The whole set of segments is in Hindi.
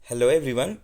Hello everyone.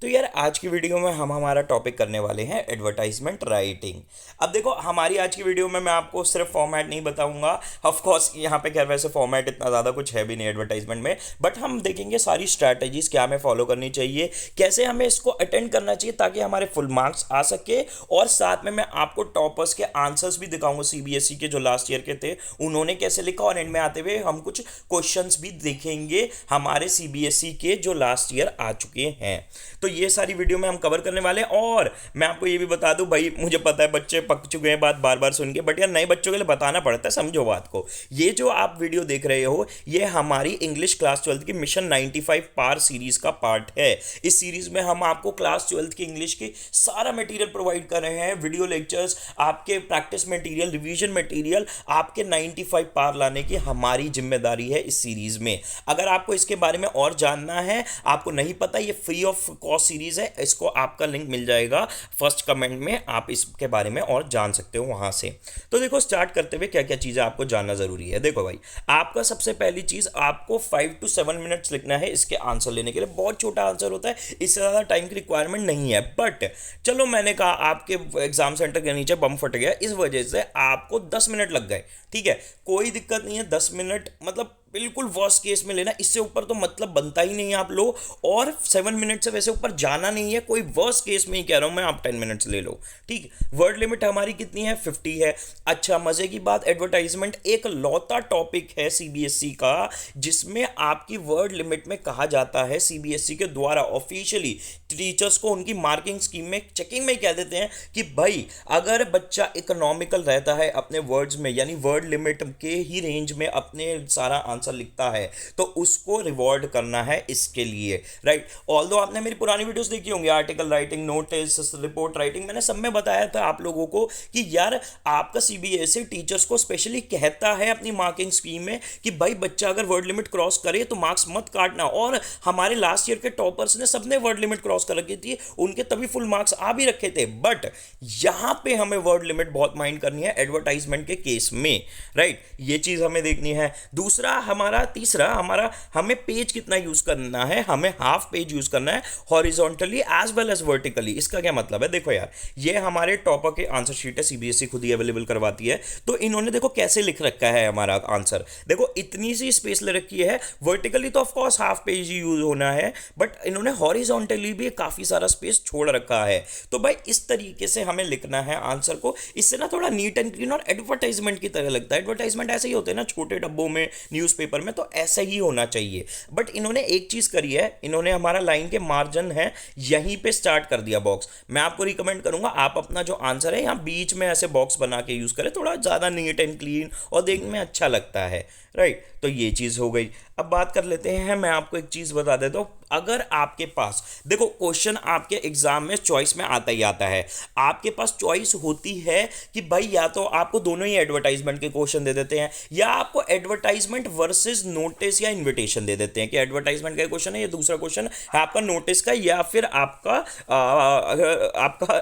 तो यार आज की वीडियो में हम हमारा टॉपिक करने वाले हैं एडवर्टाइजमेंट राइटिंग। अब देखो हमारी आज की वीडियो में मैं आपको सिर्फ फॉर्मेट नहीं बताऊंगा। ऑफ कोर्स यहाँ पे खैर वैसे फॉर्मेट इतना ज़्यादा कुछ है भी नहीं एडवर्टाइजमेंट में, बट हम देखेंगे सारी स्ट्रैटेजीज क्या हमें फॉलो करनी चाहिए, कैसे हमें इसको अटेंड करना चाहिए ताकि हमारे फुल मार्क्स आ सके। और साथ में मैं आपको टॉपर्स के आंसर्स भी दिखाऊंगा सीबीएसई के जो लास्ट ईयर के थे उन्होंने कैसे लिखा, और एंड में आते हुए हम कुछ क्वेश्चंस भी देखेंगे हमारे सीबीएसई के जो लास्ट ईयर आ चुके हैं। तो ये सारी वीडियो में हम कवर करने वाले हैं। और मैं आपको ये भी बता दूं भाई, मुझे पता है बच्चे पक चुके हैं बात बार बार सुन के, बट यार नए बच्चों के लिए बताना पड़ता है, समझो बात को। ये जो आप वीडियो देख रहे हो ये हमारी इंग्लिश क्लास 12 की मिशन 95 पार सीरीज का पार्ट है। इस सीरीज में हम आपको क्लास 12 की इंग्लिश की सारा मटेरियल प्रोवाइड कर रहे हैं, वीडियो लेक्चर्स, आपके प्रैक्टिस मटेरियल, रिवीजन मटेरियल, आपके 95 पार लाने की हमारी जिम्मेदारी है इस सीरीज में। अगर आपको इसके बारे में और जानना है, आपको नहीं पता, ये फ्री ऑफ कॉस्ट सीरीज है, इसको आपका लिंक मिल जाएगा फर्स्ट कमेंट में, आप इसके बारे में और जान सकते हो वहां से। तो देखो स्टार्ट करते हुए क्या क्या चीजें आपको जानना जरूरी है। देखो भाई, आपका सबसे पहली चीज, आपको 5 to 7 मिनट्स लिखना है इसके आंसर लेने के लिए। बहुत छोटा आंसर होता है, इससे ज्यादा टाइम की रिक्वायरमेंट नहीं है। बट चलो मैंने कहा आपके एग्जाम सेंटर के नीचे बम फट गया, इस वजह से आपको 10 मिनट लग गए, ठीक है, कोई दिक्कत नहीं है। 10 मिनट मतलब बिल्कुल वर्स्ट केस में लेना, इससे ऊपर तो मतलब बनता ही नहीं है आप लो। और 7 मिनट से वैसे ऊपर जाना नहीं है, कोई वर्स्ट केस में ही कह रहा हूं मैं, आप 10 मिनट्स ले लो, ठीक। वर्ड लिमिट हमारी कितनी है? 50 है। अच्छा, मजे की बात, एडवर्टाइजमेंट एक लौता टॉपिक है सीबीएसई का जिसमें आपकी वर्ड लिमिट में कहा जाता है, सीबीएसई के द्वारा ऑफिशियली टीचर्स को उनकी मार्किंग स्कीम में चेकिंग में कह देते हैं कि भाई अगर बच्चा इकोनॉमिकल रहता है अपने वर्ड्स में, यानी वर्ड लिमिट के ही रेंज में अपने सारा आंसर लिखता है, तो उसको रिवॉर्ड करना है इसके लिए, राइट। ऑल्दो आपने मेरी पुरानी वीडियोस देखी होंगी, article writing, notice, report writing, मैंने सब में बताया था आप लोगों को कि यार आपका सीबीएसई टीचर्स को स्पेशली कहता है अपनी मार्किंग स्कीम में कि भाई बच्चा अगर वर्ड लिमिट क्रॉस करे तो मार्क्स मत काटना। और हमारे लास्ट ईयर के टॉपर्स ने सबने वर्ड लिमिट क्रॉस कर रखी थी, उनके तभी फुल मार्क्स आ भी रखे थे। बट यहां पे हमें वर्ड लिमिट बहुत माइंड करनी है एडवर्टाइजमेंट के केस में, राइट, ये चीज हमें देखनी है। दूसरा हमारा, तीसरा हमारा, हमें पेज कितना यूज करना है, हमें हाफ पेज यूज करना है horizontally as well as vertically. इसका क्या मतलब है? देखो यार, ये हमारे टॉपर के आंसर शीट है, सीबीएसई खुद ही अवेलेबल करवाती है। तो इन्होंने देखो कैसे लिख रखा है हमारा आंसर, देखो इतनी सी स्पेस ले रखी है। वर्टिकली तो ऑफकोर्स हाफ पेज ही यूज होना है, बट इन्होंने हॉरिजॉन्टली भी काफी सारा स्पेस छोड़ रखा है। तो भाई इस तरीके से हमें लिखना है आंसर को, इससे ना थोड़ा नीट एंड क्लीन और एडवर्टाइजमेंट की तरह लगता है। एडवर्टाइजमेंट ऐसे ही होते हैं ना छोटे डब्बों में न्यूज़पेपर में, तो ऐसा ही होना चाहिए। बट इन्होंने एक चीज करी है, इन्होंने हमारा लाइन के मार्जिन है यहीं पे स्टार्ट कर दिया बॉक्स। मैं आपको रिकमेंड करूंगा आप अपना जो आंसर है यहाँ बीच में ऐसे बॉक्स बना के यूज करें, थोड़ा ज्यादा नीट एंड क्लीन और देखने में अच्छा लगता है, राइट। तो ये चीज हो गई। अब बात कर लेते हैं, मैं आपको एक चीज बता देता हूं, अगर आपके पास, देखो क्वेश्चन आपके एग्जाम में चॉइस में आता ही आता है, आपके पास चॉइस होती है कि भाई या तो आपको दोनों ही एडवर्टाइजमेंट के क्वेश्चन दे देते हैं, या आपको एडवर्टाइजमेंट वर्सेस नोटिस या इन्विटेशन दे देते हैं कि एडवर्टाइजमेंट का क्वेश्चन है, या दूसरा क्वेश्चन है आपका नोटिस का या फिर आपका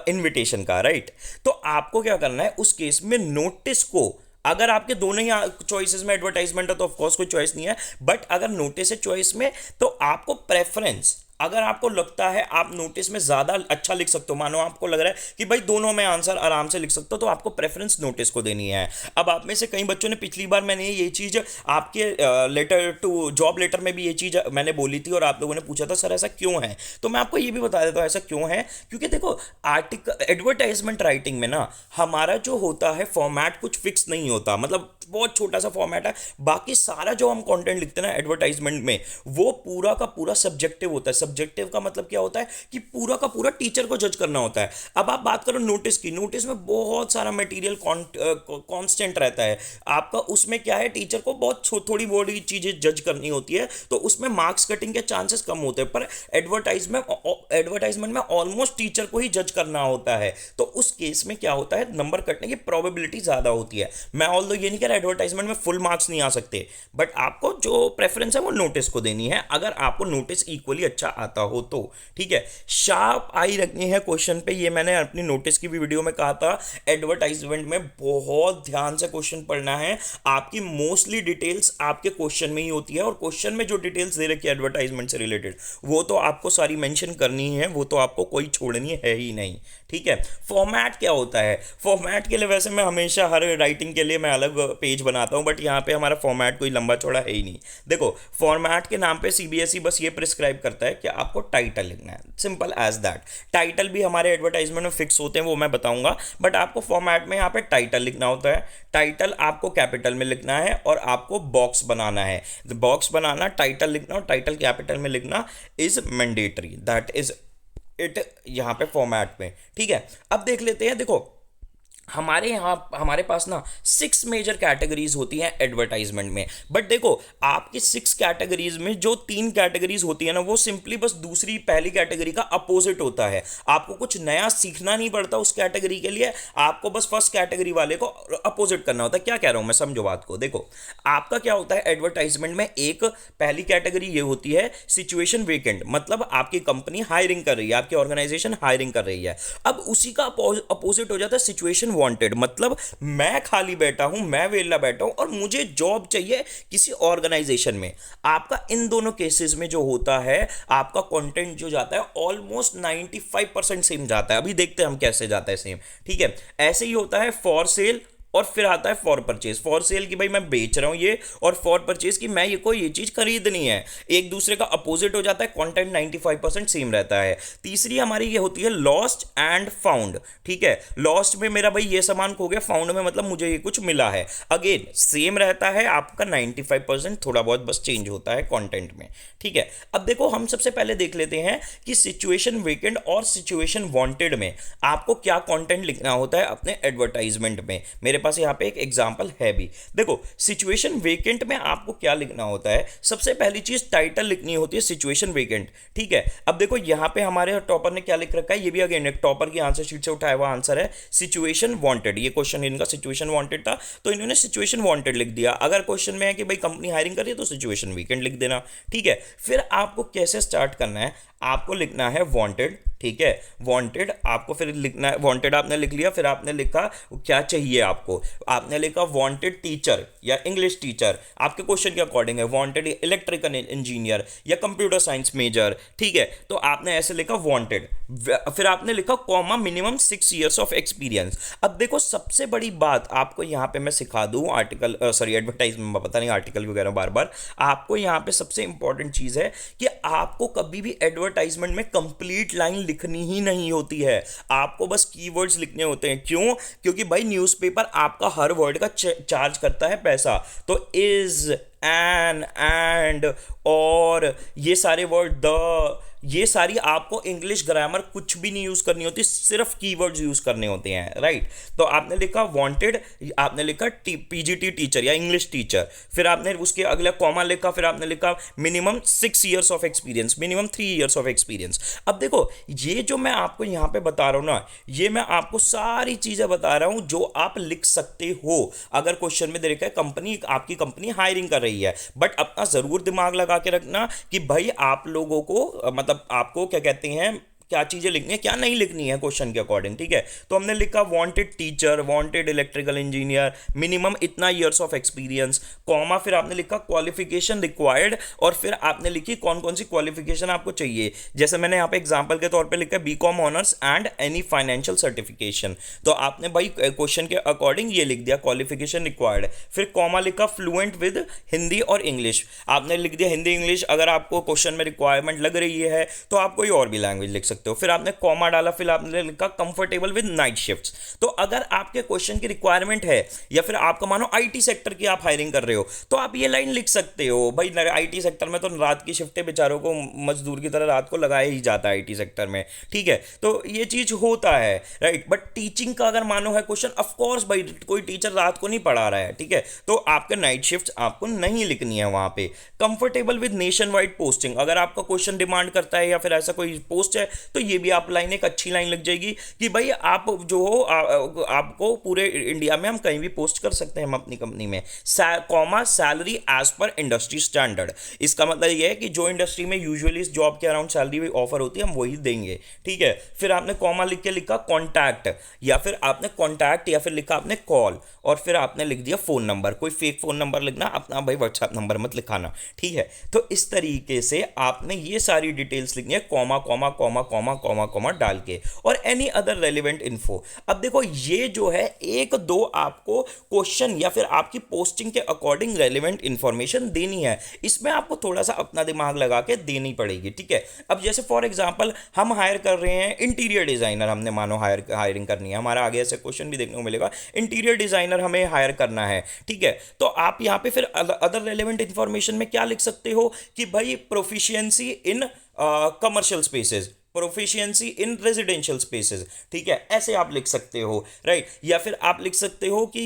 इन्विटेशन का, राइट। तो आपको क्या करना है उस केस में, नोटिस को, अगर आपके दोनों ही चॉइसेस में एडवर्टाइजमेंट है तो ऑफ कोर्स कोई चॉइस नहीं है, बट अगर नोटिस है चॉइस में तो आपको प्रेफरेंस, अगर आपको लगता है आप नोटिस में ज्यादा अच्छा लिख सकते हो, मानो आपको लग रहा है कि भाई दोनों में आंसर आराम से लिख सकते हो, तो आपको प्रेफरेंस नोटिस को देनी है। अब आप में से कई बच्चों ने, पिछली बार मैंने ये चीज आपके लेटर टू जॉब लेटर में भी ये चीज मैंने बोली थी और आप लोगों ने पूछा था सर ऐसा क्यों है, तो मैं आपको ये भी बता देता हूँ ऐसा क्यों है। क्योंकि देखो आर्टिकल एडवर्टाइजमेंट राइटिंग में ना हमारा जो होता है फॉर्मेट कुछ फिक्स नहीं होता, मतलब बहुत छोटा सा फॉर्मेट है, बाकी सारा जो हम कंटेंट लिखते हैं ना एडवर्टाइजमेंट में वो पूरा का पूरा सब्जेक्टिव होता है। सब्जेक्टिव का मतलब क्या होता है कि पूरा का पूरा टीचर को जज करना होता है। अब आप बात करो नोटिस की, नोटिस में बहुत सारा मटेरियल कांस्टेंट रहता है आपका, उसमें क्या है टीचर को बहुत थोड़ी बड़ी चीजें जज करनी होती है, तो उसमें मार्क्स कटिंग के चांसेस कम होते हैं। पर एडवर्टाइजमेंट में ऑलमोस्ट टीचर को ही जज करना होता है, तो उस केस में क्या होता है नंबर कटने की प्रोबेबिलिटी ज्यादा होती है। मैं ऑल्दो ये नहीं कह रहा एडवर्टाइजमेंट में फुल मार्क्स नहीं आ सकते, बट आपको जो प्रेफरेंस है वो नोटिस को देनी है, अगर आपको नोटिस इक्वली अच्छा आता हो तो, ठीक है। शार्प आई रखनी है क्वेश्चन पे, ये मैंने अपनी नोटिस की भी वीडियो में कहा था। एडवर्टाइजमेंट में बहुत ध्यान से क्वेश्चन पढ़ना है, आपकी मोस्टली डिटेल्स आपके क्वेश्चन में ही होती है, और क्वेश्चन में जो डिटेल्स दे रखी है एडवर्टाइजमेंट से रिलेटेड वो तो आपको सारी मेंशन करनी है, वो तो आपको कोई छोड़नी है ही नहीं, ठीक है। फॉर्मेट क्या होता है, फॉर्मेट के लिए वैसे मैं हमेशा हर राइटिंग के लिए मैं अलग पेज बनाता हूं, बट यहाँ पे हमारा फॉर्मेट कोई लंबा चौड़ा है ही नहीं। देखो फॉर्मेट के नाम पे सीबीएसई बस ये प्रिस्क्राइब करता है कि आपको टाइटल लिखना है, सिंपल एज दैट। टाइटल भी हमारे एडवर्टाइजमेंट में फिक्स होते हैं, वो मैं बताऊंगा, बट आपको फॉर्मेट में यहाँ पे टाइटल लिखना होता है। टाइटल आपको कैपिटल में लिखना है और आपको बॉक्स बनाना है, बॉक्स बनाना, टाइटल लिखना और टाइटल कैपिटल में लिखना is mandatory, that is it यहाँ पे फॉर्मेट में, ठीक है। अब देख लेते हैं, देखो हमारे यहाँ हमारे पास ना 6 मेजर कैटेगरीज होती हैं एडवर्टाइजमेंट में, बट देखो आपकी 6 कैटेगरीज में जो 3 कैटेगरीज होती है ना वो सिंपली बस दूसरी पहली कैटेगरी का अपोजिट होता है। आपको कुछ नया सीखना नहीं पड़ता उस कैटेगरी के लिए, आपको बस फर्स्ट कैटेगरी वाले को अपोजिट करना होता है। क्या कह रहा हूं मैं, समझो बात को। देखो आपका क्या होता है एडवर्टाइजमेंट में, एक पहली कैटेगरी ये होती है सिचुएशन वेकेंट, मतलब आपकी कंपनी हायरिंग कर रही है, आपकी ऑर्गेनाइजेशन हायरिंग कर रही है। अब उसी का अपोजिट हो जाता है सिचुएशन वांटेड, मतलब मैं खाली बैठा हूं, मैं वेला बैठा हूं और मुझे जॉब चाहिए किसी ऑर्गेनाइजेशन में। आपका इन दोनों केसेस में जो होता है, आपका कंटेंट जो जाता है ऑलमोस्ट 95% सेम जाता है। अभी देखते हैं हम कैसे जाता है सेम, ठीक है। ऐसे ही होता है फॉर सेल, और फिर आता है फॉर परचेज। फॉर सेल की भाई मैं बेच रहा हूं ये, और फॉर परचेज की मैं ये चीज खरीदनी है। एक दूसरे का अपोजिट हो जाता है, कंटेंट 95% सेम रहता है। तीसरी हमारी ये होती है लॉस्ट एंड फाउंड, ठीक है। लॉस्ट में मेरा भाई ये सामान खो गया, फाउंड में मतलब मुझे ये कुछ मिला है। अगेन सेम रहता है आपका 95%, थोड़ा बहुत बस चेंज होता है कंटेंट में, ठीक है। अब देखो हम सबसे पहले देख लेते हैं कि सिचुएशन वेकेंट और सिचुएशन वांटेड में आपको क्या कंटेंट लिखना होता है अपने एडवर्टाइजमेंट में। मेरे पास यहां पे एक एग्जांपल है भी। देखो सिचुएशन वेकेंट में आपको क्या लिखना होता है, सबसे पहली चीज टाइटल लिखनी होती है सिचुएशन वेकेंट, ठीक है। अब देखो यहां पे हमारे टॉपर ने क्या लिख रखा है, ये भी अगेन एक टॉपर की आंसर शीट से उठाया हुआ आंसर है, सिचुएशन वांटेड। ये क्वेश्चन इनका सिचुएशन वांटेड था तो इन्होंने सिचुएशन वांटेड लिख दिया। अगर क्वेश्चन में है कि भाई कंपनी हायरिंग कर रही है तो सिचुएशन वेकेंट लिख देना, ठीक है। फिर आपको कैसे स्टार्ट करना है, आपको लिखना है वांटेड, ठीक है। वांटेड आपको फिर लिखना है, वांटेड आपने लिख लिया, फिर आपने लिखा क्या चाहिए आपको, आपने लिखा वांटेड टीचर या इंग्लिश टीचर, आपके क्वेश्चन के अकॉर्डिंग है, वांटेड इलेक्ट्रिकल इंजीनियर या कंप्यूटर साइंस मेजर, ठीक है। तो आपने ऐसे लिखा वांटेड, फिर आपने लिखा comma minimum 6 years of experience. अब देखो सबसे बड़ी बात आपको यहाँ पे मैं सिखा दूं, आर्टिकल सॉरी एडवर्टाइजमेंट पता नहीं आर्टिकल वगैरह बार बार, आपको यहाँ पे सबसे इंपॉर्टेंट चीज है कि आपको कभी भी एडवर्टाइजमेंट में कंप्लीट लाइन लिखनी ही नहीं होती है, आपको बस कीवर्ड्स लिखने होते हैं। क्यों? क्योंकि भाई न्यूज़पेपर आपका हर वर्ड का चार्ज करता है पैसा, तो इज, एन, एंड, और ये सारे वर्ड, द, ये सारी आपको इंग्लिश ग्रामर कुछ भी नहीं यूज करनी होती, सिर्फ कीवर्ड्स यूज करने होते हैं, राइट। तो आपने लिखा वांटेड, आपने लिखा पीजीटी टीचर या इंग्लिश टीचर, फिर आपने उसके अगला कॉमा लिखा, फिर आपने लिखा minimum 6 years of experience, minimum 3 years of experience. अब देखो ये जो मैं आपको यहाँ पे बता रहा हूँ ना, ये मैं आपको सारी चीजें बता रहा हूँ जो आप लिख सकते हो अगर क्वेश्चन में दे रखा है कंपनी, आपकी कंपनी हायरिंग कर रही है। बट अपना जरूर दिमाग लगा के रखना कि भाई आप लोगों को मतलब आपको क्या कहते हैं, क्या चीजें लिखनी है क्या नहीं लिखनी है क्वेश्चन के अकॉर्डिंग, ठीक है। तो हमने लिखा wanted teacher, wanted electrical engineer, minimum इतना इयर्स ऑफ एक्सपीरियंस, कॉमा, फिर आपने लिखा क्वालिफिकेशन रिक्वायर्ड, और फिर आपने लिखी कौन कौन सी क्वालिफिकेशन आपको चाहिए। जैसे मैंने यहाँ पे एग्जांपल के तौर पे लिखा BCom honours and any financial certification, तो आपने भाई क्वेश्चन के अकॉर्डिंग ये लिख दिया क्वालिफिकेशन रिक्वायर्ड। फिर कॉमा लिखा फ्लुएंट विद हिंदी और इंग्लिश, आपने लिख दिया हिंदी इंग्लिश, अगर आपको क्वेश्चन में रिक्वायरमेंट लग रही है तो आप कोई और भी लैंग्वेज लिख सकते हो। फिर आपने कॉमा डाला, फिर आपने लिखा कंफर्टेबल विद नाइट शिफ्ट्स। तो अगर आपके क्वेश्चन की रिक्वायरमेंट है या फिर आपका मानो आईटी सेक्टर की आप हायरिंग कर रहे हो तो आप ये लाइन लिख सकते हो, भाई आईटी सेक्टर में तो रात की शिफ्टें बेचारों को मजदूर की तरह रात को लगाया ही जाता है आईटी सेक्टर में, ठीक है। तो ये चीज होता है, राइट। बट टीचिंग का अगर मानो है क्वेश्चन, ऑफ कोर्स भाई कोई टीचर रात को नहीं पढ़ा रहा है, ठीक है, तो आपके नाइट शिफ्ट आपको नहीं लिखनी है वहां पे। Comfortable with nation wide posting, अगर आपका क्वेश्चन डिमांड करता है या फिर ऐसा कोई पोस्ट है तो ये भी आप लाइन एक अच्छी लाइन लग जाएगी कि भाई आप जो हो आपको पूरे इंडिया में हम कहीं भी पोस्ट कर सकते हैं हम अपनी कंपनी में, comma salary as per industry standard. इसका मतलब ये है कि जो इंडस्ट्री में यूजुअली इस जॉब के अराउंड सैलरी ऑफर होती है हम वही देंगे, ठीक है। फिर आपने कॉमा लिख के लिखा कॉन्टैक्ट, या फिर आपने कॉन्टैक्ट या फिर लिखा आपने कॉल, और फिर आपने लिख दिया फोन नंबर। कोई फेक फोन नंबर लिखना, अपना भाई व्हाट्सएप नंबर मत लिखाना, ठीक है। तो इस तरीके से आपने ये सारी डिटेल्स लिखनी है comma comma comma comma comma comma डाल के, और एनी अदर रेलिवेंट इन्फो। अब देखो ये जो है एक दो आपको क्वेश्चन या फिर आपकी पोस्टिंग के अकॉर्डिंग रेलिवेंट इंफॉर्मेशन देनी है, इसमें आपको थोड़ा सा अपना दिमाग लगा के देनी पड़ेगी, ठीक है। अब जैसे फॉर एग्जांपल हम हायर कर रहे हैं इंटीरियर डिजाइनर, हमने मानो हायरिंग करनी है, हमारा आगे ऐसे क्वेश्चन भी देखने को मिलेगा, इंटीरियर डिजाइनर हमें हायर करना है, ठीक है। तो आप यहां पे फिर अदर रेलेवेंट इंफॉर्मेशन में क्या लिख सकते हो कि भाई proficiency in commercial spaces, proficiency in residential spaces, ठीक है, ऐसे आप लिख सकते हो, राइट। या फिर आप लिख सकते हो कि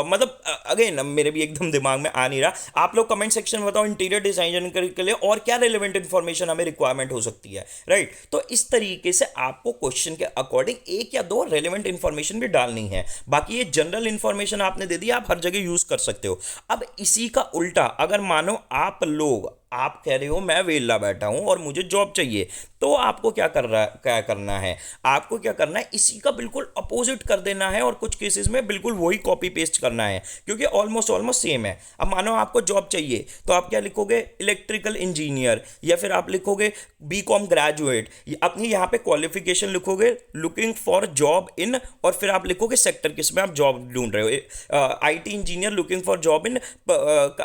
मतलब अगेन मेरे भी एकदम दिमाग में आ नहीं रहा, आप लोग कमेंट सेक्शन में बताओ इंटीरियर डिजाइन के लिए और क्या रेलेवेंट इंफॉर्मेशन हमें रिक्वायरमेंट हो सकती है, राइट। तो इस तरीके से आपको क्वेश्चन के अकॉर्डिंग एक या दो रेलेवेंट इंफॉर्मेशन भी डालनी है, बाकी ये जनरल इंफॉर्मेशन आपने दे दी, आप हर जगह यूज कर सकते हो। अब इसी का उल्टा अगर मानो आप कह रहे हो मैं वेला बैठा हूं और मुझे जॉब चाहिए, तो आपको क्या करना है, आपको क्या करना है, इसी का बिल्कुल अपोजिट कर देना है, और कुछ केसेस में बिल्कुल वही कॉपी पेस्ट करना है, क्योंकि ऑलमोस्ट सेम है। अब मानो आपको जॉब चाहिए तो आप क्या लिखोगे, इलेक्ट्रिकल इंजीनियर, या फिर आप लिखोगे बीकॉम ग्रेजुएट, अपनी यहाँ पे क्वालिफिकेशन लिखोगे लुकिंग फॉर जॉब इन, और फिर आप लिखोगे सेक्टर किस में आप जॉब ढूंढ रहे हो, IT engineer looking for job in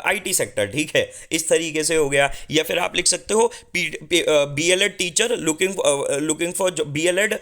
IT sector, ठीक है, इस तरीके से हो गया। या फिर आप लिख सकते हो B.El.Ed teacher looking for B.El.Ed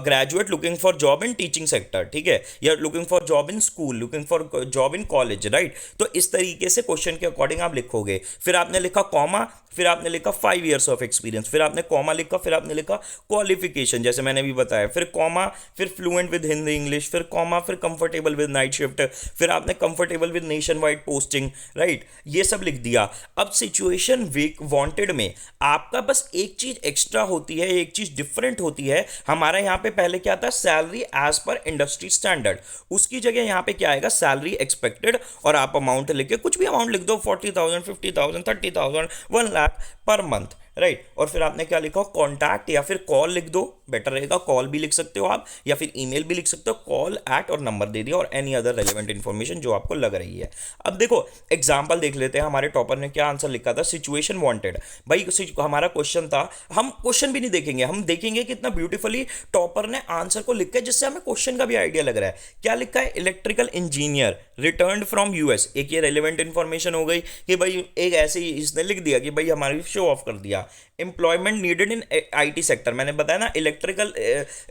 graduate looking for job in teaching sector, ठीक है, या looking for job in school, looking for job in college, right. तो इस तरीके से क्वेश्चन के अकॉर्डिंग आप लिखोगे। फिर आपने लिखा कॉमा, फिर आपने लिखा 5 years ऑफ एक्सपीरियंस, फिर आपने कॉमा लिखा, फिर आपने लिखा क्वालिफिकेशन जैसे मैंने भी बताया, फिर कॉमा, फिर फ्लुएंट विद हिंदी इंग्लिश, फिर कॉमा, फिर कंफर्टेबल विद नाइट शिफ्ट, फिर आपने comfortable with nation wide posting, right, ये सब लिख दिया। अब सिचुएशन वीक वांटेड में आपका बस एक चीज एक्स्ट्रा होती है, एक चीज डिफरेंट होती है। हमारा यहां पे पहले क्या था, salary as per industry standard, उसकी जगह यहां पे क्या आएगा, सैलरी एक्सपेक्टेड, और आप अमाउंट लिखे, कुछ भी अमाउंट लिख दो, 40,000 50,000 30,000 1 लाख पर मंथ, राइट। और फिर आपने क्या लिखा, कॉन्टैक्ट या फिर कॉल लिख दो, बेटर रहेगा, कॉल भी लिख सकते हो आप, या फिर ईमेल भी लिख सकते हो, कॉल एट और नंबर दे दिया, और एनी अदर रेलेवेंट इंफॉर्मेशन जो आपको लग रही है। अब देखो एग्जांपल देख लेते हैं, हमारे टॉपर ने क्या आंसर लिखा था, सिचुएशन वांटेड। भाई हमारा क्वेश्चन था, हम क्वेश्चन भी नहीं देखेंगे, हम देखेंगे कितना ब्यूटीफुली टॉपर ने आंसर को लिखा है, जिससे हमें क्वेश्चन का भी आइडिया लग रहा है। क्या लिखा है, electrical engineer return from US, एक ये रेलेवेंट इंफॉर्मेशन हो गई कि भाई एक ऐसे ही इसने लिख दिया कि भाई हमारी शो ऑफ कर दिया। Employment needed in IT sector, मैंने बताया ना, electrical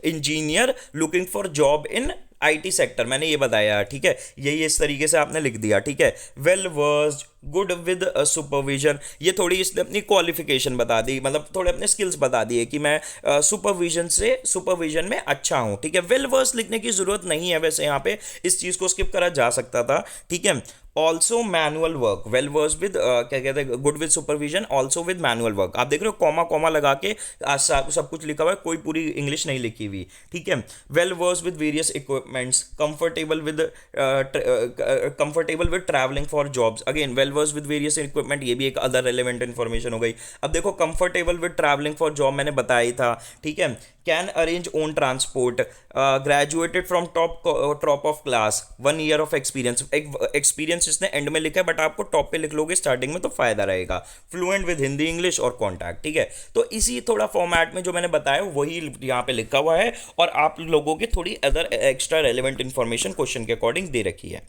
engineer looking for job in IT sector, मैंने ये बताया, ठीक है, यही इस तरीके से आपने लिख दिया, ठीक है। Well versed, good with supervision, ये थोड़ी इसने अपनी क्वालिफिकेशन बता दी, मतलब थोड़े अपने स्किल्स बता दिए कि मैं सुपरविजन में अच्छा हूं, ठीक है। वेल वर्स्ड लिखने की जरूरत नहीं है, वैसे यहाँ पे इस चीज को स्किप करा जा सकता था, ठीक है। Also manual work, well versed with क्या कहते हैं, good with supervision, also with manual work. आप देख रहे हो कॉमा कॉमा लगा के सब कुछ लिखा हुआ है, कोई पूरी इंग्लिश नहीं लिखी हुई, ठीक है। Well versed with various equipments, comfortable with travelling for jobs, again well versed with various equipment, ये भी एक अदर रेलेवेंट इन्फॉर्मेशन हो गई। अब देखो comfortable with travelling for job मैंने बताया ही था, ठीक है। Can arrange own transport, graduated from top of class, 1 year of experience, experience इसने एंड में लिखा है, बट आपको टॉप पे लिख लोगे स्टार्टिंग में तो फायदा रहेगा। फ्लुएंट विद हिंदी इंग्लिश और कॉन्टैक्ट, ठीक है। तो इसी थोड़ा फॉर्मेट में जो मैंने बताया वही यहाँ पे लिखा हुआ है, और आप लोगों की थोड़ी other extra relevant information question के अकॉर्डिंग दे रखी है।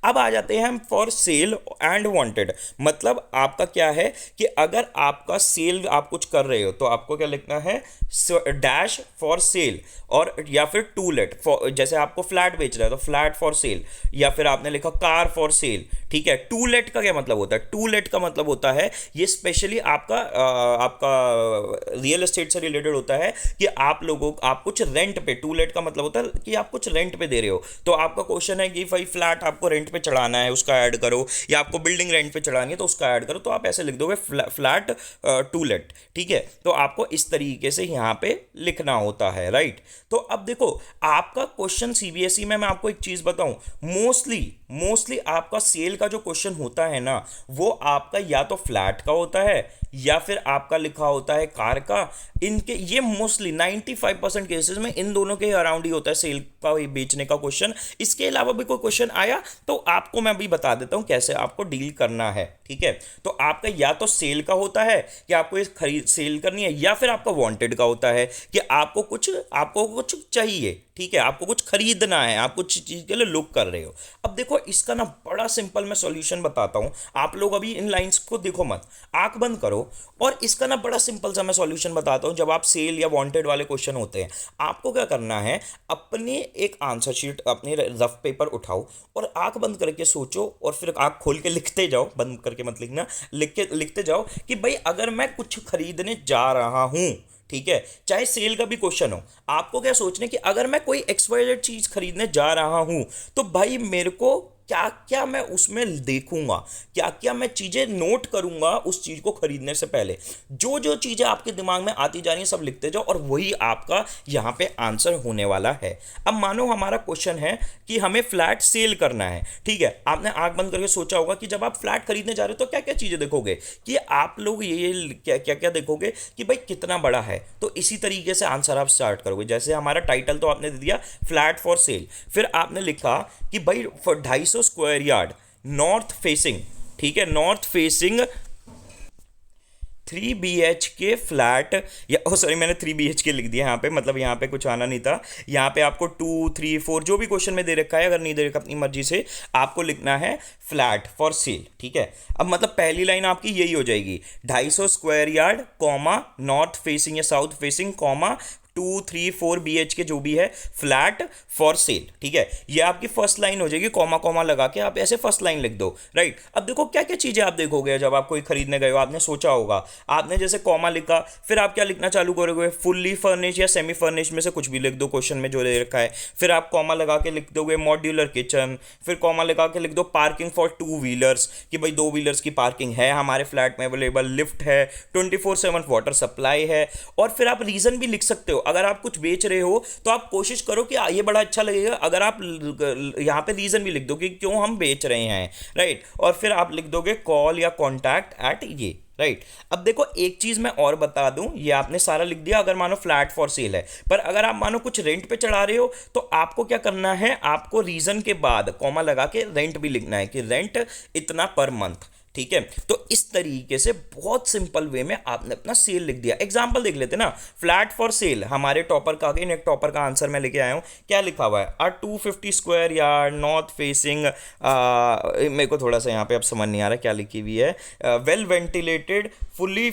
अब आ जाते हैं हम फॉर सेल एंड वांटेड, मतलब आपका क्या है कि अगर आपका सेल आप कुछ कर रहे हो तो आपको क्या लिखना है, डैश फॉर सेल, और या फिर टू लेट, जैसे आपको फ्लैट बेच रहा है तो फ्लैट फॉर सेल, या फिर आपने लिखा कार फॉर सेल, ठीक है। टू लेट का क्या मतलब होता है? टू लेट का मतलब होता है ये स्पेशली आपका रियल एस्टेट से रिलेटेड होता है कि आप कुछ रेंट पे, टू लेट का मतलब होता है कि आप कुछ रेंट पे दे रहे हो। तो आपका क्वेश्चन है कि भाई फ्लैट आपको रेंट पे चढ़ाना है, उसका ऐड करो, या आपको बिल्डिंग रेंट पे चढ़ानी है तो उसका ऐड करो, तो आप ऐसे लिख दोगे फ्लैट टू लेट, ठीक है। तो आपको इस तरीके से यहाँ पे लिखना होता है, राइट। तो अब देखो आपका क्वेश्चन सीबीएसई में, मैं आपको एक चीज बताऊं, मोस्टली आपका सेल का जो क्वेश्चन होता है ना, वो आपका या तो फ्लैट का होता है या फिर आपका लिखा होता है कार का। इनके ये मोस्टली 95% केसेस में इन दोनों के अराउंड ही होता है सेल का बेचने का क्वेश्चन। इसके अलावा भी कोई क्वेश्चन आया तो आपको मैं अभी बता देता हूं कैसे आपको डील करना है, ठीक है। तो आपका या तो सेल का होता है कि आपको ये खरीद सेल करनी है, या फिर आपका वांटेड का होता है कि आपको कुछ चाहिए, ठीक है, आपको कुछ खरीदना है, आप कुछ चीज के लिए लुक कर रहे हो। अब देखो इसका ना बड़ा सिंपल मैं सॉल्यूशन बताता हूं, आप लोग अभी इन लाइंस को देखो मत, आंख बंद करो, और इसका ना बड़ा सिंपल सा मैं सॉल्यूशन बताता हूं। जब आप सेल या वांटेड वाले क्वेश्चन होते हैं, आपको क्या करना है, अपने एक आंसर शीट, अपने रफ पेपर उठाओ और आंख बंद करके सोचो, और फिर आंख खोल के लिखते जाओ, बंद करके मत लिखना, लिखते जाओ कि भाई अगर मैं कुछ खरीदने जा रहा हूं, ठीक है, चाहे सेल का भी क्वेश्चन हो, आपको क्या सोचना है कि अगर मैं कोई एक्सवाइजेड चीज खरीदने जा रहा हूं तो भाई मेरे को क्या क्या मैं उसमें देखूंगा, क्या क्या मैं चीजें नोट करूंगा उस चीज को खरीदने से पहले। जो जो चीजें आपके दिमाग में आती जा रही हैं सब लिखते जाओ, और वही आपका यहां पे आंसर होने वाला है। अब मानो हमारा क्वेश्चन है कि हमें फ्लैट सेल करना है, ठीक है। आपने आंख बंद करके सोचा होगा कि जब आप फ्लैट खरीदने जा रहे हो तो क्या क्या चीजें देखोगे, कि आप लोग ये क्या क्या क्या देखोगे कि भाई कितना बड़ा है। तो इसी तरीके से आंसर आप स्टार्ट करोगे। जैसे हमारा टाइटल तो आपने दे दिया फ्लैट फॉर सेल, फिर आपने लिखा कि भाई for 250 square yard north facing, ठीक है, नॉर्थ फेसिंग 3 BHK फ्लैट, या सॉरी मैंने 3 BHK लिख दिया यहाँ पे, मतलब यहाँ पे कुछ आना नहीं था। यहाँ पे आपको 2, 3, 4 जो भी क्वेश्चन में दे रखा है, अगर नहीं दे रखा अपनी मर्जी से आपको लिखना है फ्लैट फॉर सेल, ठीक है। अब मतलब पहली लाइन आपकी यही हो जाएगी, 250 square yard comma north facing या साउथ फेसिंग कॉमा 2, 3, 4 BHK जो भी है फ्लैट फॉर सेल, ठीक है। ये आपकी फर्स्ट लाइन हो जाएगी, कॉमा कॉमा लगा के आप ऐसे फर्स्ट लाइन लिख दो, राइट। अब देखो क्या क्या चीजें आप देखोगे जब आप कोई खरीदने गए हो, आपने सोचा होगा, आपने जैसे कॉमा लिखा, फिर आप क्या लिखना चालू करोगे, फुल्ली फर्निश या सेमी फर्निश में से कुछ भी लिख दो क्वेश्चन में जो दे रखा है। फिर आप कॉमा लगा के लिख दोगे मॉड्यूलर किचन, फिर कॉमा लगा के लिख दो पार्किंग फॉर 2 व्हीलर्स, कि भाई 2 व्हीलर्स की पार्किंग है हमारे फ्लैट में अवेलेबल, लिफ्ट है, 24/7 वाटर सप्लाई है। और फिर आप रीजन भी लिख सकते हो, अगर आप कुछ बेच रहे हो तो आप कोशिश करो कि ये बड़ा अच्छा लगेगा अगर आप यहां पे रीजन भी लिख दो कि क्यों हम बेच रहे हैं, राइट। और फिर आप लिख दोगे कॉल या कॉन्टैक्ट एट ये, राइट। अब देखो एक चीज मैं और बता दूं, ये आपने सारा लिख दिया अगर मानो फ्लैट फॉर सेल है, पर अगर आप मानो कुछ रेंट पे चढ़ा रहे हो तो आपको क्या करना है, आपको रीजन के बाद कॉमा लगा के रेंट भी लिखना है कि रेंट इतना पर मंथ, ठीक है। तो इस तरीके से बहुत सिंपल वे में आपने अपना सेल लिख दिया। एग्जांपल देख लेते ना, फ्लैट फॉर सेल हमारे टॉपर का, अगेन एक टॉपर का आंसर मैं लेके आया हूं, क्या लिखा हुआ है, 250 स्क्वायर यार्ड नॉर्थ फेसिंग, मेरे को थोड़ा सा यहाँ पे अब समझ नहीं आ रहा क्या लिखी हुई है, वेल वेंटिलेटेड फुल्ली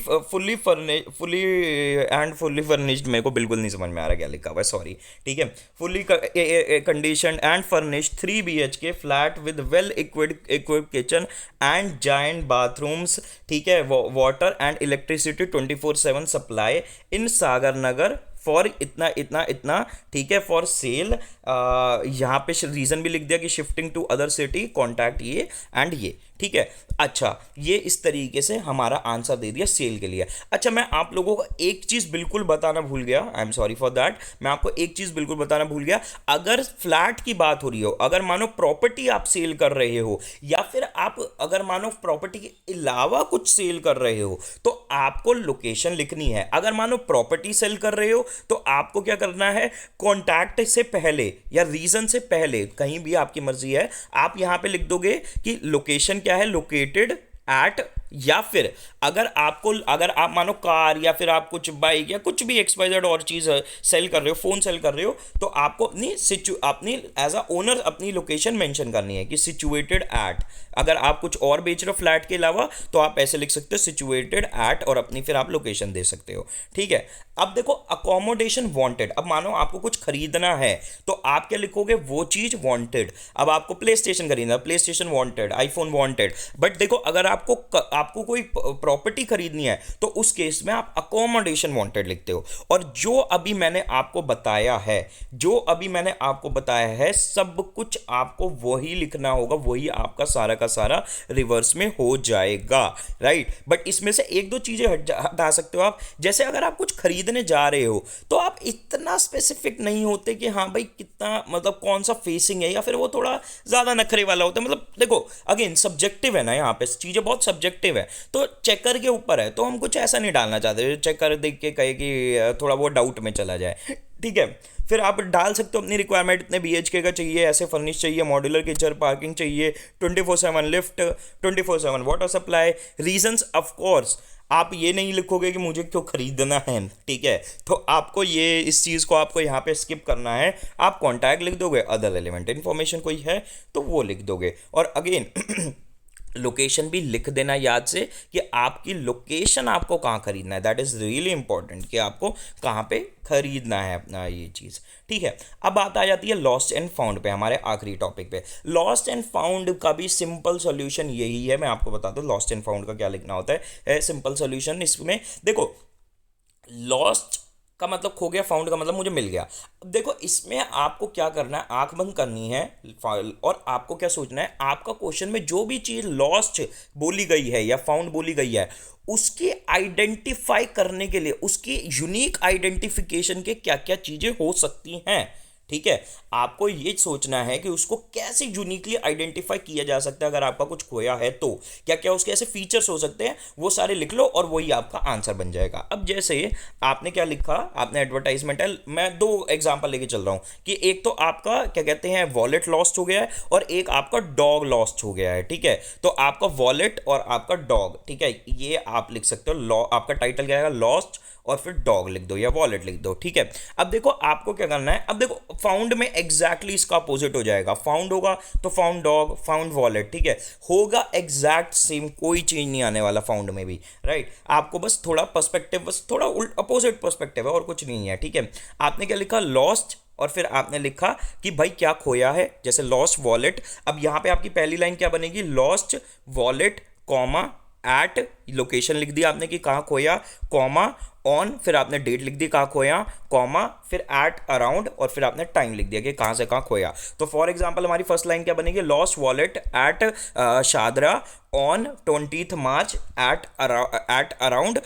फर्निश्ड, मेरे को बिल्कुल नहीं समझ में आ रहा क्या लिखा हुआ है, सॉरी, ठीक है। Fully conditioned and furnished 3 BHK flat with well equipped kitchen and giant bathrooms, ठीक है, water and electricity 24/7 supply in Sagar Nagar for इतना इतना इतना, ठीक है, फॉर सेल। यहाँ पे रीजन भी लिख दिया कि shifting to other city, contact ये एंड ये, ठीक है। अच्छा, ये इस तरीके से हमारा आंसर दे दिया सेल के लिए। अच्छा, मैं आप लोगों को एक चीज बिल्कुल बताना भूल गया, I am sorry for that, मैं आपको एक चीज बिल्कुल बताना भूल गया। अगर फ्लैट की बात हो रही हो, अगर मानो प्रॉपर्टी आप सेल कर रहे हो, या फिर आप अगर मानो प्रॉपर्टी के अलावा कुछ सेल कर रहे हो, तो आपको लोकेशन लिखनी है। अगर मानो प्रॉपर्टी सेल कर रहे हो तो आपको क्या करना है, कॉन्टैक्ट से पहले या रीजन से पहले, कहीं भी आपकी मर्जी है, आप यहां पे लिख दोगे कि लोकेशन क्या है, लोकेटेड एट या फिर अगर आप मानो कार या फिर आप कुछ बाइक या कुछ भी XYZ और चीज़ सेल कर रहे हो, फोन सेल कर रहे हो, तो आपको अपनी एज अ ओनर अपनी लोकेशन मेंशन करनी है कि सिचुएटेड एट। अगर आप कुछ और बेच रहे हो फ्लैट के अलावा तो आप ऐसे लिख सकते हो सिचुएटेड एट और अपनी फिर आप लोकेशन दे सकते हो। ठीक है, अब देखो अकोमोडेशन वांटेड। अब मानो आपको कुछ खरीदना है तो आप क्या लिखोगे, वो चीज वांटेड। अब आपको प्ले स्टेशन खरीदना, play station wanted, iPhone wanted. But देखो अगर आपको कोई प्रॉपर्टी खरीदनी है तो उस केस में आप अकोमोडेशन वांटेड लिखते हो। और जो अभी मैंने आपको बताया है सब कुछ आपको वही लिखना होगा, वही आपका सारा का सारा रिवर्स में हो जाएगा, राइट। बट इसमें से एक दो चीजें हटा सकते हो आप। जैसे अगर आप कुछ खरीदने जा रहे हो तो आप इतना स्पेसिफिक नहीं होते कि हाँ भाई कितना, मतलब कौन सा फेसिंग है, या फिर वो थोड़ा ज्यादा नखरे वाला होता है। मतलब देखो अगेन सब्जेक्टिव है ना, यहाँ पे चीजें बहुत सब्जेक्टिव है। तो चेकर के ऊपर है तो हम कुछ ऐसा नहीं डालना चाहते चेकर देख के कहे कि थोड़ा वो डाउट में चला जाए। ठीक है, फिर आप डाल सकते हो अपनी रिक्वायरमेंट, इतने BHK का चाहिए, ऐसे फर्निश चाहिए, मॉड्यूलर किचन, पार्किंग चाहिए, 24/7 lift, 24/7 water supply. Reasons of course आप ये नहीं लिखोगे कि मुझे क्यों खरीदना है, ठीक है। तो आपको ये इस चीज़ को आपको यहाँ पे स्किप करना है। आप कॉन्टैक्ट लिख दोगे, अदर रेलिवेंट इन्फॉर्मेशन कोई है तो वो लिख दोगे। और अगेन लोकेशन भी लिख देना याद से कि आपकी लोकेशन आपको कहाँ खरीदना है। दैट इज़ रियली इंपॉर्टेंट कि आपको कहाँ पे खरीदना है अपना ये चीज़। ठीक है, अब बात आ जाती है लॉस्ट एंड फाउंड पे, हमारे आखिरी टॉपिक पे। लॉस्ट एंड फाउंड का भी सिंपल सॉल्यूशन यही है, मैं आपको बता दूं लॉस्ट एंड फाउंड का क्या लिखना होता है। सिंपल सॉल्यूशन इसमें देखो, लॉस्ट का मतलब खो गया, फाउंड का मतलब मुझे मिल गया। अब देखो इसमें आपको क्या करना है, आंख बंद करनी है और आपको क्या सोचना है, आपका क्वेश्चन में जो भी चीज़ लॉस्ट बोली गई है या फाउंड बोली गई है उसकी आइडेंटिफाई करने के लिए, उसकी यूनिक आइडेंटिफिकेशन के क्या क्या चीज़ें हो सकती हैं। ठीक है, आपको ये सोचना है कि उसको कैसे यूनिकली आइडेंटिफाई किया जा सकता है। अगर आपका कुछ खोया है तो क्या क्या उसके ऐसे फीचर्स हो सकते हैं, वो सारे लिख लो और वही आपका आंसर बन जाएगा। अब जैसे आपने क्या लिखा, आपने एडवर्टाइजमेंट है, मैं दो एग्जांपल लेके चल रहा हूँ कि एक तो आपका क्या कहते हैं वॉलेट लॉस्ट हो गया है और एक आपका डॉग लॉस्ट हो गया है। ठीक है, तो आपका वॉलेट और आपका डॉग, ठीक है, ये आप लिख सकते हो। आपका टाइटल क्या आएगा, लॉस्ट और फिर डॉग लिख दो या वॉलेट लिख दो। ठीक है, अब देखो आपको क्या करना है। अब देखो फाउंड में एग्जैक्टली इसका अपोजिट हो जाएगा, फाउंड होगा तो फाउंड डॉग, फाउंड वॉलेट, ठीक है, होगा एग्जैक्ट सेम, कोई चेंज नहीं आने वाला फाउंड में भी, राइट। आपको बस थोड़ा पर्सपेक्टिव, बस थोड़ा अपोजिट पर्सपेक्टिव है और कुछ नहीं है। ठीक है, आपने क्या लिखा, लॉस्ट, और फिर आपने लिखा कि भाई क्या खोया है, जैसे लॉस्ट वॉलेट। अब यहां पे आपकी पहली लाइन क्या बनेगी, lost wallet comma at, location लिख दिया आपने कि कहाँ खोया, कॉमा ऑन, फिर आपने डेट लिख दी कहाँ खोया, कॉमा फिर एट अराउंड, और फिर आपने टाइम लिख दिया कि कहाँ से कहाँ खोया। तो फॉर एग्जांपल हमारी फर्स्ट लाइन क्या बनेगी, lost wallet at Shahdara on 20 March at around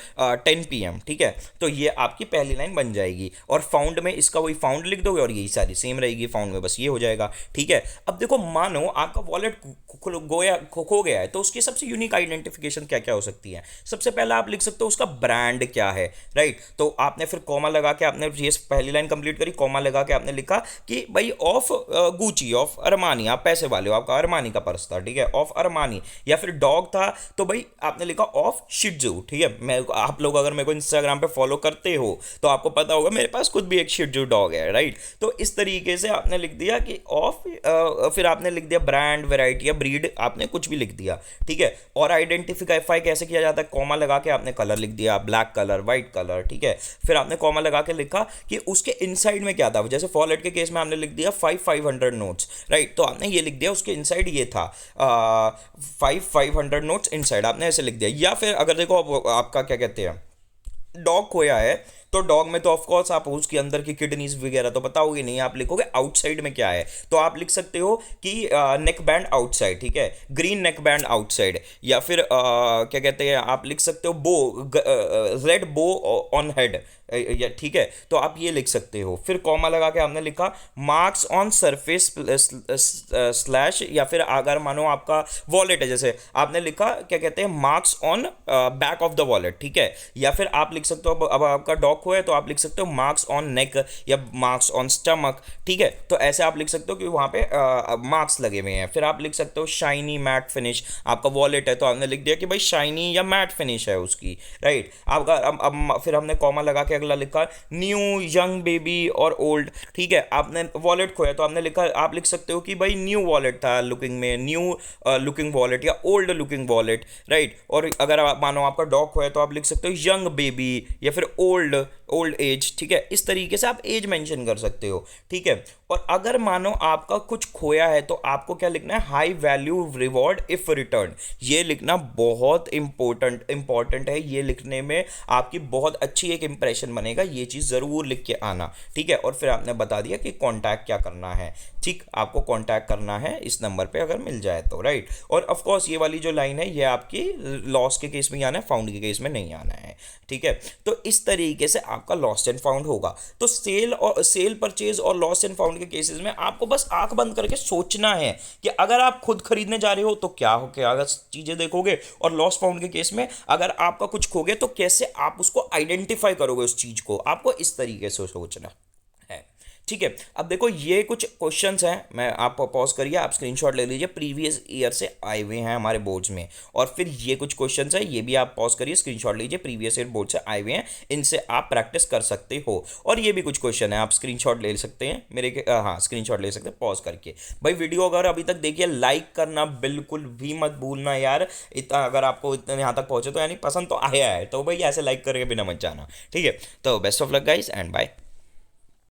10 PM। ठीक है, तो ये आपकी पहली लाइन बन जाएगी। और फाउंड में इसका वही फाउंड लिख दोगे और यही सारी सेम रहेगी फाउंड में, बस ये हो जाएगा। ठीक है, अब देखो मानो आपका वॉलेट खो गया है तो उसकी सबसे यूनिक आइडेंटिफिकेशन क्या क्या हो सकती है। सबसे पहला आप लिख सकते हो उसका ब्रांड क्या है, राइट। तो आपने फिर कॉमा लगा के, आपने ये पहली लाइन कंप्लीट करी, कॉमा लगा के आपने लिखा कि भाई ऑफ गुची, ऑफ अरमानी, आप पैसे वाले हो, आपका अरमानी का पर्स था, ठीक है, ऑफ अरमानी। या फिर डॉग था तो भाई आपने लिखा ऑफ शिट्जू। ठीक है, मैं, आप लोग अगर मेरे को इंस्टाग्राम पे फॉलो करते हो तो आपको पता होगा मेरे पास खुद भी एक शिट्जू डॉग है, राइट। तो इस तरीके से आपने लिख दिया कि ऑफ, फिर आपने लिख दिया ब्रांड, वेराइटी या ब्रीड, आपने कुछ भी लिख दिया। ठीक है, और आइडेंटिफाई कैसे किया जाता है, कॉमा लगा के आपने कलर लिख दिया, ब्लैक कलर, व्हाइट कलर। ठीक है, फिर आपने कॉमा लगा के लिखा कि उसके इनसाइड में क्या था, जैसे वॉलेट के केस में हमने लिख दिया 500 नोट्स, राइट। तो आपने ये लिख दिया उसके इनसाइड ये था 500 नोट्स इनसाइड, आपने ऐसे लिख दिया। या फिर अगर देखो आपका क्या कहते हैं डॉग खोया है तो डॉग में तो ऑफकोर्स आप उसके अंदर की किडनीज वगैरह तो बताओगे नहीं, आप लिखोगे आउटसाइड में क्या है। तो आप लिख सकते हो कि नेक बैंड आउटसाइड, ठीक है, ग्रीन नेक बैंड आउटसाइड। या फिर क्या कहते हैं, आप लिख सकते हो बो, रेड बो ऑन हेड, या ठीक है, तो आप ये लिख सकते हो। फिर कॉमा लगा के आपने लिखा मार्क्स ऑन सरफेस स्लैश, या फिर अगर मानो आपका वॉलेट है, जैसे आपने लिखा क्या कहते हैं marks on back of the wallet. ठीक है, या फिर आप लिख सकते हो अब आपका डॉग डॉग खोया तो आप लिख सकते हो मार्क्स ऑन नेक या मार्क्स ऑन स्टमक, ठीक है। तो ऐसे आप लिख सकते हो कि वहाँ पे मार्क्स लगे हुए हैं। फिर आप लिख सकते हो शाइनी मैट फिनिश, आपका वॉलेट है तो आपने लिख दिया कि भाई शाइनी या मैट फिनिश है उसकी, राइट। आपका अब फिर हमने कॉमा लगा के अगला लिखा न्यू, यंग, बेबी और ओल्ड, ठीक है। आपने वॉलेट खोया तो आपने लिखा, आप लिख सकते हो कि भाई न्यू वॉलेट था लुकिंग में, न्यू लुकिंग वॉलेट या ओल्ड लुकिंग वॉलेट, राइट। और अगर आप मानो आपका डॉग खोया तो आप लिख सकते हो यंग बेबी या फिर ओल्ड ओल्ड एज, ठीक है। इस तरीके से आप एज मेंशन कर सकते हो, ठीक है। और अगर मानो आपका कुछ खोया है तो आपको क्या लिखना है, high value reward if return, ये लिखना बहुत इंपॉर्टेंट है। ये लिखने में आपकी बहुत अच्छी एक इंप्रेशन बनेगा, ये चीज़ ज़रूर लिख के आना, ठीक है। और फिर आपने बता दिया कि कॉन्टैक्ट क्या करना है, ठीक, आपको कॉन्टैक्ट करना है इस नंबर पे अगर मिल जाए तो, राइट। और ऑफ कोर्स ये वाली जो लाइन है ये आपकी लॉस के केस में आना है, फाउंड के केस में नहीं आना है, ठीक है। तो इस तरीके से आपका लॉस्ट एंड फाउंड होगा। तो सेल परचेज और लॉस्ट एंड फाउंड के केसेस में आपको बस आंख बंद करके सोचना है कि अगर आप खुद खरीदने जा रहे हो तो क्या हो, क्या अगर चीजें देखोगे, और लॉस्ट फाउंड के केस में अगर आपका कुछ खोगे तो कैसे आप उसको आइडेंटिफाई करोगे उस चीज को, आपको इस तरीके से सोचना है, ठीक है। अब देखो ये कुछ क्वेश्चंस हैं, मैं आप पॉज करिए, आप स्क्रीनशॉट ले लीजिए, प्रीवियस ईयर से आए हुए हैं हमारे बोर्ड्स में। और फिर ये कुछ क्वेश्चंस हैं, ये भी आप पॉज करिए, स्क्रीनशॉट लीजिए, प्रीवियस ईयर बोर्ड से आए हुए हैं, इनसे आप प्रैक्टिस कर सकते हो। और ये भी कुछ क्वेश्चन है, आप स्क्रीनशॉट ले सकते हैं हाँ स्क्रीनशॉट ले सकते हैं पॉज करके। भाई वीडियो अगर अभी तक देखिए, लाइक करना बिल्कुल भी मत भूलना यार। इतना अगर आपको इतने यहाँ तक पहुंचे तो यानी पसंद तो आया है, तो भाई ऐसे लाइक करके बिना मत जाना, ठीक है। तो best of luck guys and bye.